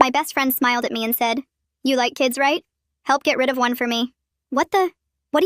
My best friend smiled at me and said, "You like kids, right? Help get rid of one for me." What do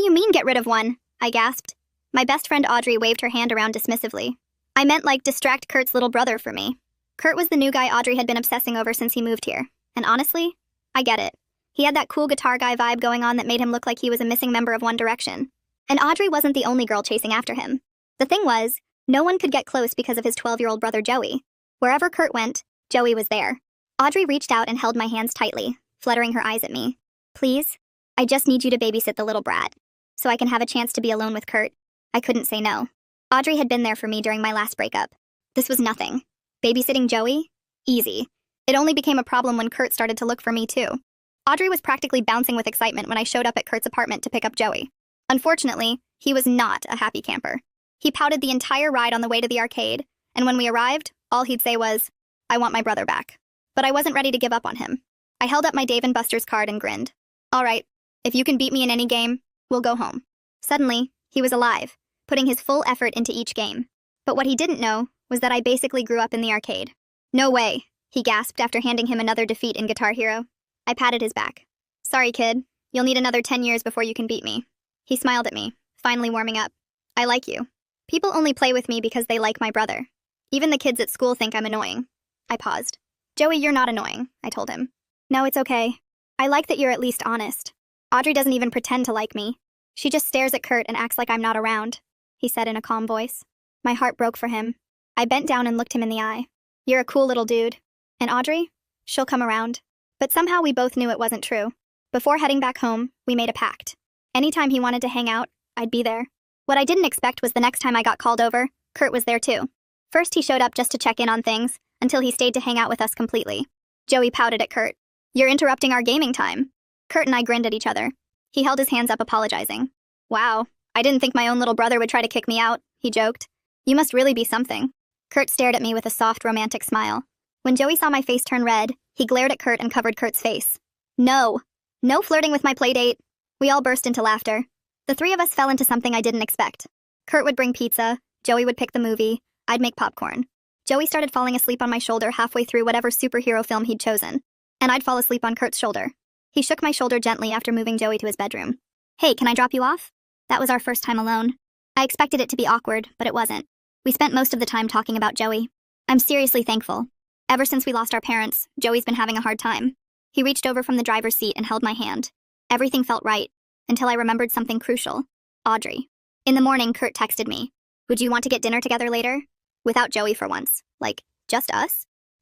you mean get rid of one? I gasped. My best friend Audrey waved her hand around dismissively. I meant like distract Kurt's little brother for me. Kurt was the new guy Audrey had been obsessing over since he moved here. And honestly, I get it. He had that cool guitar guy vibe going on that made him look like he was a missing member of One Direction. And Audrey wasn't the only girl chasing after him. The thing was, no one could get close because of his 12-year-old brother Joey. Wherever Kurt went, Joey was there. Audrey reached out and held my hands tightly, fluttering her eyes at me. "Please, I just need you to babysit the little brat, so I can have a chance to be alone with Kurt." I couldn't say no. Audrey had been there for me during my last breakup. This was nothing. Babysitting Joey? Easy. It only became a problem when Kurt started to look for me too. Audrey was practically bouncing with excitement when I showed up at Kurt's apartment to pick up Joey. Unfortunately, he was not a happy camper. He pouted the entire ride on the way to the arcade, and when we arrived, all he'd say was, "I want my brother back." But I wasn't ready to give up on him. I held up my Dave & Buster's card and grinned. "All right, if you can beat me in any game, we'll go home." Suddenly, he was alive, putting his full effort into each game. But what he didn't know was that I basically grew up in the arcade. "No way," he gasped after handing him another defeat in Guitar Hero. I patted his back. "Sorry, kid. You'll need another 10 years before you can beat me." He smiled at me, finally warming up. "I like you. People only play with me because they like my brother. Even the kids at school think I'm annoying." I paused. "Joey, you're not annoying," I told him. "No, it's okay. I like that you're at least honest. Audrey doesn't even pretend to like me. She just stares at Kurt and acts like I'm not around," he said in a calm voice. My heart broke for him. I bent down and looked him in the eye. "You're a cool little dude. And Audrey? She'll come around." But somehow we both knew it wasn't true. Before heading back home, we made a pact. Anytime he wanted to hang out, I'd be there. What I didn't expect was the next time I got called over, Kurt was there too. First he showed up just to check in on things, until he stayed to hang out with us completely. Joey pouted at Kurt. "You're interrupting our gaming time." Kurt and I grinned at each other. He held his hands up apologizing. "Wow, I didn't think my own little brother would try to kick me out," he joked. "You must really be something." Kurt stared at me with a soft, romantic smile. When Joey saw my face turn red, he glared at Kurt and covered Kurt's face. "No. No flirting with my playdate." We all burst into laughter. The three of us fell into something I didn't expect. Kurt would bring pizza, Joey would pick the movie, I'd make popcorn. Joey started falling asleep on my shoulder halfway through whatever superhero film he'd chosen, and I'd fall asleep on Kurt's shoulder. He shook my shoulder gently after moving Joey to his bedroom. "Hey, can I drop you off?" That was our first time alone. I expected it to be awkward, but it wasn't. We spent most of the time talking about Joey. I'm seriously thankful. Ever since we lost our parents, Joey's been having a hard time. He reached over from the driver's seat and held my hand. Everything felt right, until I remembered something crucial. Audrey. In the morning, Kurt texted me. "Would you want to get dinner together later? Without Joey for once. Like, just us?"